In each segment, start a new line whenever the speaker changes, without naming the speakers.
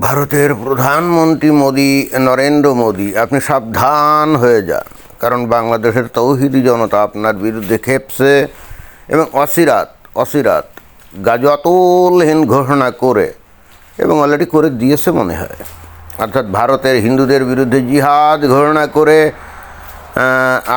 ভারতের প্রধানমন্ত্রী মোদি, নরেন্দ্র মোদি, আপনি সাবধান হয়ে যান, কারণ বাংলাদেশের তৌহিদি জনতা আপনার বিরুদ্ধে খেপছে এবং অসিরাত গাজওয়াতুলহীন ঘোষণা করে এবং অলরেডি করে দিয়েছে মনে হয়, অর্থাৎ ভারতের হিন্দুদের বিরুদ্ধে জিহাদ ঘোষণা করে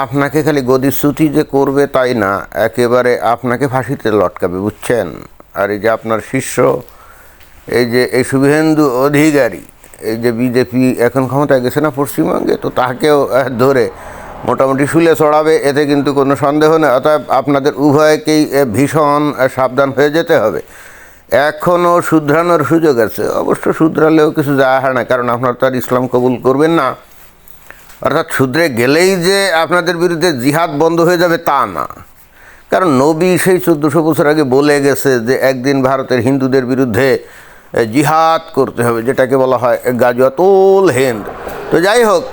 আপনাকে খালি গদিচ্যুতি যে করবে তাই না, একেবারে আপনাকে ফাঁসিতে লটকাবে, বুঝছেন। আর এই যে আপনার শিষ্য, এই শুভেন্দু অধিকারী, এই যে বিজেপি এখন ক্ষমতায় গেছে না পশ্চিমবঙ্গে, তো তাকেও ধরে মোটামুটি শুলে চড়াবে, এতে কিন্তু কোনো সন্দেহ নেই। অতএব আপনাদের উভয়কেই ভীষণ সাবধান হয়ে যেতে হবে। এখনও শুধরানোর সুযোগ আছে, অবশ্য শুধরালেও কিছু যায় হয় না, কারণ আপনারা তো আর ইসলাম কবুল করবেন না। অর্থাৎ শুধরে গেলেই যে আপনাদের বিরুদ্ধে জিহাদ বন্ধ হয়ে যাবে তা না, কারণ নবী সেই 1400 বছর আগে বলে গেছে যে একদিন ভারতের হিন্দুদের বিরুদ্ধে জিহাদ করতে হবে, যেটাকে বলা হয় গাজওয়াতুল হিন্দ। তো যাই হোক,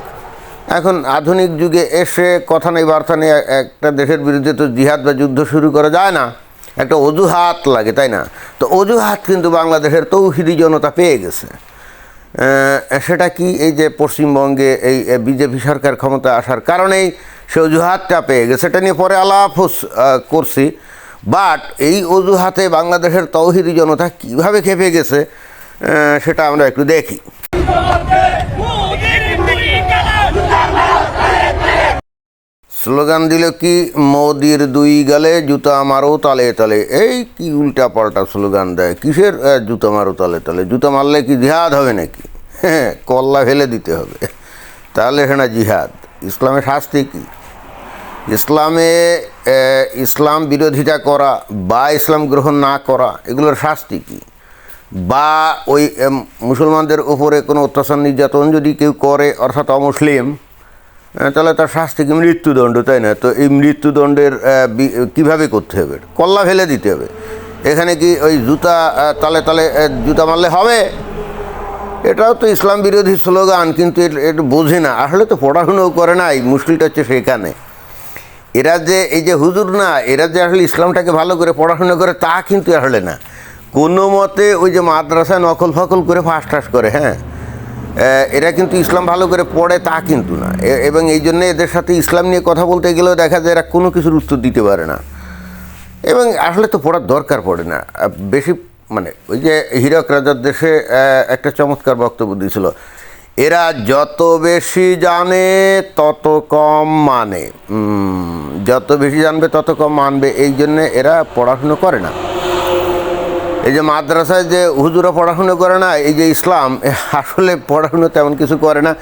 এখন আধুনিক যুগে এসে কথা নেই বার্তা নেই, একটা দেশের বিরুদ্ধে তো জিহাদ বা যুদ্ধ শুরু করা যায় না, একটা অজুহাত লাগে, তাই না? তো অজুহাত কিন্তু বাংলাদেশের তৌহিদি জনতা পেয়ে গেছে। সেটা কি, এই যে পশ্চিমবঙ্গে এই বিজেপি সরকার ক্ষমতা আসার কারণেই সে অজুহাতটা পেয়ে গেছে, সেটা নিয়ে পরে আলাপ করছি। বাট এই অজুহাতে বাংলাদেশের তৌহিদি জনতা কীভাবে খেপে গেছে সেটা আমরা একটু দেখি। স্লোগান দিল কি, মোদির দুই গালে জুতা মারো তালে তালে। এই কি উল্টা পাল্টা স্লোগান দেয়, কিসের জুতা মারো তালে তালে? জুতা মারলে কি জিহাদ হবে নাকি? হ্যাঁ, কল্লা ফেলে দিতে হবে, তাহলে সেটা জিহাদ। ইসলামের শাস্তি কি? ইসলাম বিরোধিতা করা বা ইসলাম গ্রহণ না করা, এগুলোর শাস্তি কি? বা ওই মুসলমানদের উপরে কোনো অত্যাচার নির্যাতন যদি কেউ করে, অর্থাৎ অমুসলিম, তাহলে তার শাস্তি কি? মৃত্যুদণ্ড, তাই না? তো এই মৃত্যুদণ্ডের কীভাবে করতে হবে? কল্লা ফেলে দিতে হবে। এখানে কি ওই জুতা তালে তালে জুতা মারলে হবে? এটাও তো ইসলাম বিরোধী স্লোগান, কিন্তু এটা বোঝে না, আসলে তো পড়াশুনোও করে না। এই মুশকিলটা হচ্ছে সেখানে। এরা যে এই যে হুজুর না, এরা যে আসলে ইসলামটাকে ভালো করে পড়াশুনো করে তা কিন্তু আসলে না, কোনো মতে ওই যে মাদ্রাসায় নকল ফকল করে ফাঁস করে, হ্যাঁ, এরা কিন্তু ইসলাম ভালো করে পড়ে তা কিন্তু না। এবং এই জন্যে এদের সাথে ইসলাম নিয়ে কথা বলতে গেলেও দেখা যায় এরা কোনো কিছুর উত্তর দিতে পারে না, এবং আসলে তো পড়ার দরকার পড়ে না বেশি। মানে ওই যে হীরক রাজার দেশে একটা চমৎকার বক্তব্য দিয়েছিল, এরা যত বেশি জানে তত কম মানে, যত বেশি জানবে তত কম মানবে, এই জন্যে এরা পড়াশুনো করে না। এই যে মাদ্রাসায় যে হুজুরা পড়াশুনো করে না, এই যে ইসলাম আসলে পড়াশুনো তেমন কিছু করে না,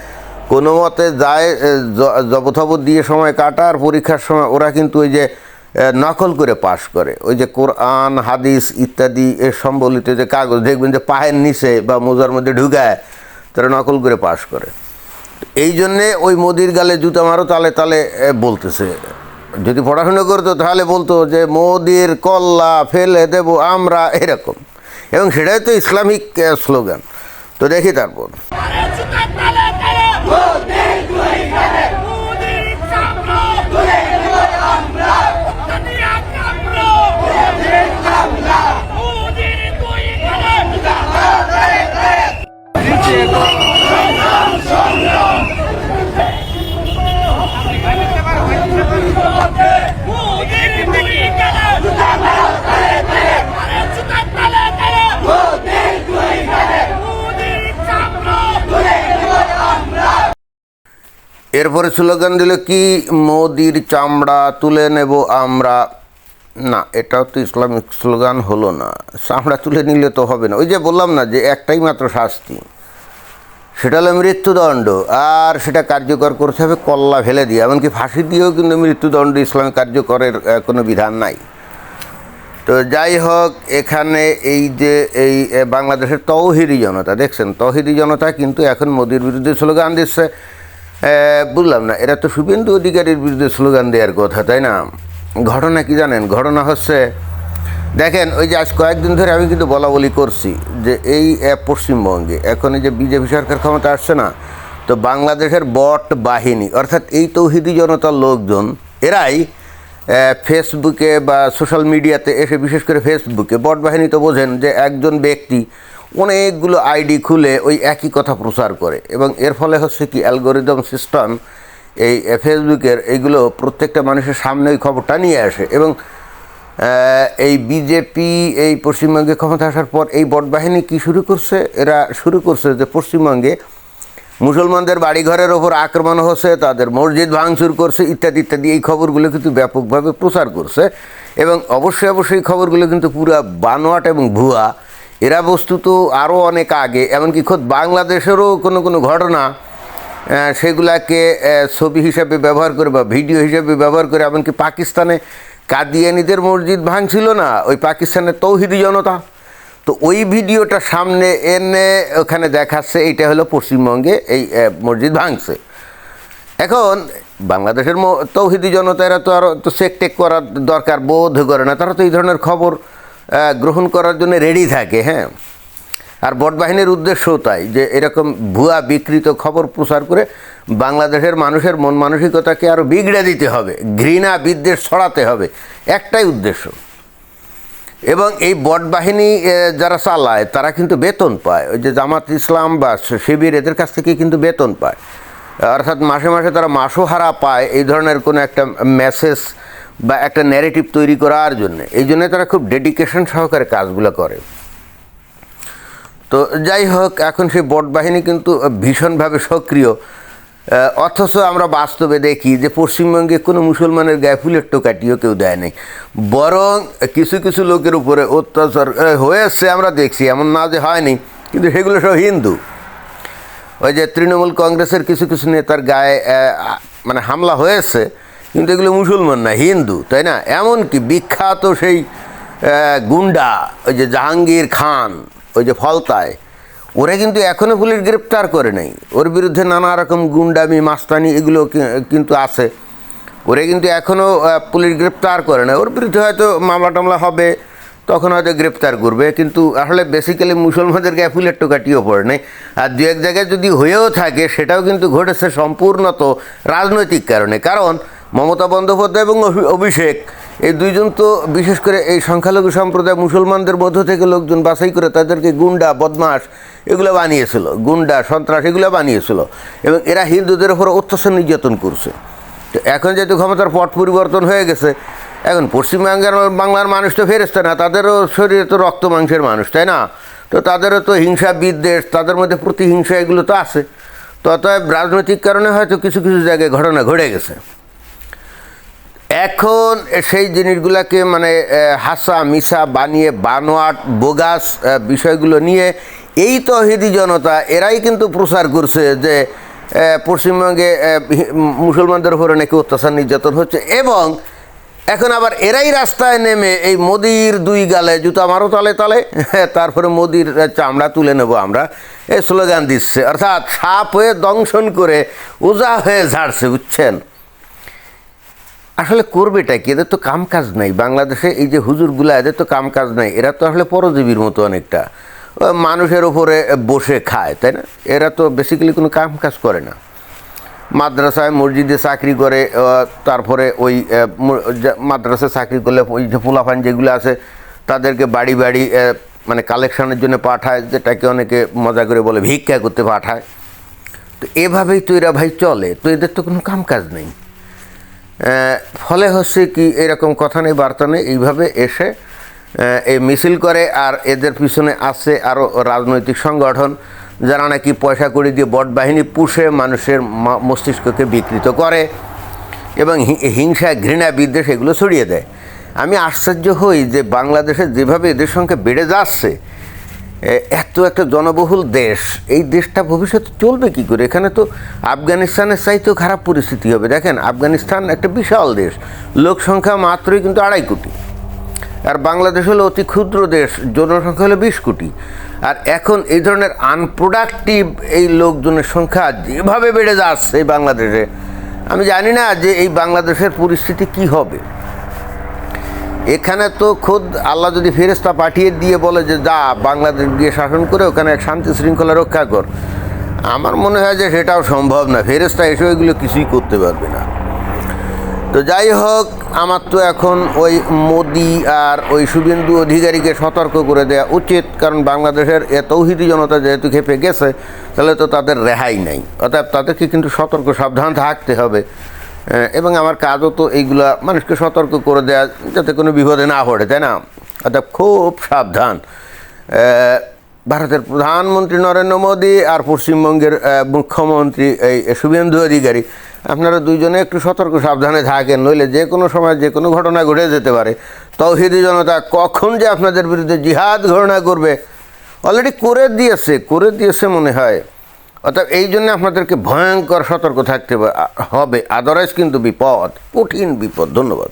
কোনো মতে যায় জবথবত দিয়ে সময় কাটার, পরীক্ষার সময় ওরা কিন্তু ওই যে নকল করে পাশ করে। ওই যে কোরআন হাদিস ইত্যাদি এর সম্বলিত যে কাগজ দেখবেন যে পায়ের নিচে বা মোজার মধ্যে ঢুকায়, তারা নকল করে পাশ করে। এই জন্যে ওই মোদির গালে জুতা মারো তালে তালে বলতেছে। যদি পড়াশুনো করতো তাহলে বলতো যে মোদির কল্লা ফেলে দেব আমরা, এরকম, এবং সেটাই তো ইসলামিক স্লোগান। তো দেখি তারপর। এরপরে স্লোগান দিল কি, মোদির চামড়া তুলে নেব আমরা। না, এটাও তো ইসলামিক স্লোগান হলো না, চামড়া তুলে নিলে তো হবে না। ওই যে বললাম না যে একটাই মাত্র শাস্তি, সেটা হলো মৃত্যুদণ্ড, আর সেটা কার্যকর করতে হবে কল্লা ফেলে দিয়ে, এমনকি ফাঁসি দিয়েও কিন্তু মৃত্যুদণ্ড ইসলামে কার্যকরের কোনো বিধান নাই। তো যাই হোক, এখানে এই যে এই বাংলাদেশের তৌহিদি জনতা দেখছেন, তৌহিদি জনতা কিন্তু এখন মোদির বিরুদ্ধে স্লোগান দিচ্ছে। বুঝলাম না, এরা তো শুভেন্দু অধিকারীর বিরুদ্ধে স্লোগান দেওয়ার কথা, তাই না? ঘটনা কি জানেন? ঘটনা হচ্ছে, দেখেন, ওই যে আজ কয়েকদিন ধরে আমি কিন্তু বলা বলি করছি যে এই পশ্চিমবঙ্গে এখন এই যে বিজেপি সরকার ক্ষমতা আসছে না, তো বাংলাদেশের বট বাহিনী, অর্থাৎ এই তৌহিদি জনতার লোকজন, এরাই ফেসবুকে বা সোশ্যাল মিডিয়াতে এসে, বিশেষ করে ফেসবুকে, বট বাহিনী তো বোঝেন যে একজন ব্যক্তি অনেকগুলো আইডি খুলে ওই একই কথা প্রচার করে, এবং এর ফলে হচ্ছে কি অ্যালগোরিদম সিস্টেম এই ফেসবুকের এইগুলো প্রত্যেকটা মানুষের সামনে ওই খবরটা নিয়ে আসে। এবং এই বিজেপি এই পশ্চিমবঙ্গে ক্ষমতা আসার পর এই বট বাহিনী কী শুরু করছে, এরা শুরু করছে যে পশ্চিমবঙ্গে মুসলমানদের বাড়িঘরের ওপর আক্রমণ হচ্ছে, তাদের মসজিদ ভাঙচুর করছে, ইত্যাদি ইত্যাদি। এই খবরগুলো কিন্তু ব্যাপকভাবে প্রচার করছে, এবং অবশ্যই খবরগুলো কিন্তু পুরো বানোয়াট এবং ভুয়া। এরা বস্তুত আরও অনেক আগে, এমনকি খোদ বাংলাদেশেরও কোনো ঘটনা সেগুলাকে ছবি হিসাবে ব্যবহার করে বা ভিডিও হিসাবে ব্যবহার করে, এমনকি পাকিস্তানে কাদিয়ানিদের মসজিদ ভাঙছিল না, ওই পাকিস্তানের তৌহিদি জনতা, তো ওই ভিডিওটা সামনে এনে ওখানে দেখাচ্ছে এইটা হলো পশ্চিমবঙ্গে এই মসজিদ ভাঙছে। এখন বাংলাদেশের তৌহিদি জনতা এরা তো আরও তো চেক টেক করার দরকার বোধ করে না, তারা তো এই ধরনের খবর গ্রহণ করার জন্য রেডি থাকে। হ্যাঁ, আর বট বাহিনীর উদ্দেশ্যও তাই, যে এরকম ভুয়া বিকৃত খবর প্রচার করে বাংলাদেশের মানুষের মন মানসিকতাকে আরও বিগড়ে দিতে হবে, ঘৃণা বিদ্বেষ ছড়াতে হবে, একটাই উদ্দেশ্য। এবং এই বট বাহিনী যারা চালায় তারা কিন্তু বেতন পায়, ওই যে জামাত ইসলাম বা শিবির এদের কাছ থেকে কিন্তু বেতন পায়, অর্থাৎ মাসে মাসে তারা মাসোহারা পায় এই ধরনের কোনো একটা মেসেজ বা একটা ন্যারেটিভ তৈরি করার জন্য। এই জন্য তারা খুব ডেডিকেশন সহকারে কাজগুলো করে। তো যাই হোক, এখন সেই বট বাহিনী কিন্তু ভীষণভাবে সক্রিয়, অথচ আমরা বাস্তবে দেখি যে পশ্চিমবঙ্গে কোনো মুসলমানের গায়ে ফুলের টোকাটিও কেউ দেয় নাই, বরং কিছু কিছু লোকের উপরে অত্যাচার হয়েছে আমরা দেখছি, এমন না যে হয়নি, কিন্তু সেগুলো সব হিন্দু। ওই যে তৃণমূল কংগ্রেসের কিছু কিছু নেতার গায়ে মানে হামলা হয়েছে, কিন্তু এগুলো মুসলমান না, হিন্দু, তাই না? এমনকি বিখ্যাত সেই গুন্ডা ওই যে জাহাঙ্গীর খান ওই যে ফলতায়, ওরা কিন্তু এখনও পুলিশ গ্রেপ্তার করে নাই, ওর বিরুদ্ধে নানা রকম গুন্ডামি মাস্তানি এগুলো কিন্তু আছে, ওরা কিন্তু এখনও পুলিশ গ্রেপ্তার করে না, ওর বিরুদ্ধে হয়তো মামলা টামলা হবে, তখন হয়তো গ্রেপ্তার করবে, কিন্তু আসলে বেসিক্যালি মুসলমানদের গায়ে ফুলের টোকাটিও পড়ে নাই। আর দু এক জায়গায় যদি হয়েও থাকে সেটাও কিন্তু ঘটেছে সম্পূর্ণত রাজনৈতিক কারণে, কারণ মমতা বন্দ্যোপাধ্যায় এবং অভিষেক এই দুইজন তো বিশেষ করে এই সংখ্যালঘু সম্প্রদায় মুসলমানদের মধ্য থেকে লোকজন বাছাই করে তাদেরকে গুন্ডা বদমাশ এগুলো বানিয়েছিল, গুন্ডা সন্ত্রাস এগুলো বানিয়েছিল, এবং এরা হিন্দুদের ওপর অত্যাচার নির্যাতন করছে। তো এখন যেহেতু ক্ষমতার পট পরিবর্তন হয়ে গেছে, এখন বাংলার মানুষ তো ফেরেশতা না, তাদেরও শরীরে তো রক্ত মাংসের মানুষ, তাই না? তো তাদেরও তো হিংসা বিদ্বেষ, তাদের মধ্যে প্রতিহিংসা এগুলো তো আছে। তো অতএব রাজনৈতিক কারণে হয়তো কিছু কিছু জায়গায় ঘটনা ঘটে গেছে। এখন সেই জিনিসগুলোকে মানে হাসা মিশা বানিয়ে বানোয়াট বোগাস বিষয়গুলো নিয়ে এই তৌহিদি জনতা এরাই কিন্তু প্রচার করছে যে পশ্চিমবঙ্গে মুসলমানদের উপরে নাকি অত্যাচার নির্যাতন হচ্ছে, এবং এখন আবার এরাই রাস্তায় নেমে এই মোদির দুই গালে জুতা মারো তালে তালে, তারপরে মোদির চামড়া তুলে নেব আমরা, এই স্লোগান দিচ্ছে, অর্থাৎ সাপ হয়ে দংশন করে ওজা হয়ে ঝাড়ছে, বুঝছেন? আসলে করবেটা কি? এদের তো কাম কাজ নাই বাংলাদেশে, এই যে হুজুরগুলা এদের তো কাম কাজ নাই, এরা তো আসলে পরজীবীর মতো অনেকটা মানুষের ওপরে বসে খায়, তাই না? এরা তো বেসিক্যালি কোনো কাম কাজ করে না, মাদ্রাসায় মসজিদে চাকরি করে, তারপরে ওই মাদ্রাসায় চাকরি করলে ওই যে পোলাপান যেগুলো আছে তাদেরকে বাড়ি বাড়ি মানে কালেকশনের জন্য পাঠায়, যেটাকে অনেকে মজা করে বলে ভিক্ষা করতে পাঠায়। তো এভাবেই তো এরা ভাই চলে, তো এদের তো কোনো কাম কাজ নেই। ফলে হচ্ছে কি, এরকম কথা নেই বার্তা নেই, এইভাবে এসে এই মিছিল করে। আর এদের পিছনে আছে আরও রাজনৈতিক সংগঠন যারা নাকি পয়সা কড়ি দিয়ে বট বাহিনী পুষে মানুষের মস্তিষ্ককে বিকৃত করে এবং হিংসা ঘৃণা বিদ্বেষ এগুলো ছড়িয়ে দেয়। আমি আশ্চর্য হই যে বাংলাদেশে যেভাবে এদের সংখ্যা বেড়ে যাচ্ছে, এত একটা জনবহুল দেশ, এই দেশটা ভবিষ্যতে চলবে কী করে? এখানে তো আফগানিস্তানের চাইতেও খারাপ পরিস্থিতি হবে। দেখেন, আফগানিস্তান একটা বিশাল দেশ, লোক সংখ্যা মাত্রই কিন্তু 2.5 কোটি, আর বাংলাদেশ হলো অতি ক্ষুদ্র দেশ, জনসংখ্যা হলো 20 কোটি। আর এখন এই ধরনের আনপ্রোডাক্টিভ এই লোকজনের সংখ্যা যেভাবে বেড়ে যাচ্ছে এই বাংলাদেশে, আমি জানি না যে এই বাংলাদেশের পরিস্থিতি কি হবে। এখানে তো খোদ আল্লাহ যদি ফেরেশতা পাঠিয়ে দিয়ে বলে যে যা বাংলাদেশ গিয়ে শাসন করে ওখানে এক শান্তি শৃঙ্খলা রক্ষা কর, আমার মনে হয় যে সেটাও সম্ভব না, ফেরেশতা এসে এগুলো কিছুই করতে পারবে না। তো যাই হোক, আমার তো এখন ওই মোদি আর ওই শুভেন্দু অধিকারীকে সতর্ক করে দেওয়া উচিত, কারণ বাংলাদেশের তৌহিদি জনতা যেহেতু খেপে গেছে, তাহলে তো তাদের রেহাই নাই। অতএব তাদেরকে কিন্তু সতর্ক সাবধান থাকতে হবে, এবং আমার কাজও তো এইগুলা মানুষকে সতর্ক করে দেওয়া, যাতে কোনো বিপদে না পড়ে, তাই না? অর্থাৎ খুব সাবধান। ভারতের প্রধানমন্ত্রী নরেন্দ্র মোদী আর পশ্চিমবঙ্গের মুখ্যমন্ত্রী এই শুভেন্দু অধিকারী, আপনারা দুইজনে একটু সতর্ক সাবধানে থাকেন, নইলে যে কোনো সময় যে কোনো ঘটনা ঘটে যেতে পারে। তৌহিদি জনতা কখন যে আপনাদের বিরুদ্ধে জিহাদ ঘোষণা করবে, অলরেডি করে দিয়েছে মনে হয়। অর্থাৎ এই জন্য আপনাদেরকে ভয়ঙ্কর সতর্ক থাকতে হবে, আদারওয়াইজ কিন্তু বিপদ, কঠিন বিপদ। ধন্যবাদ।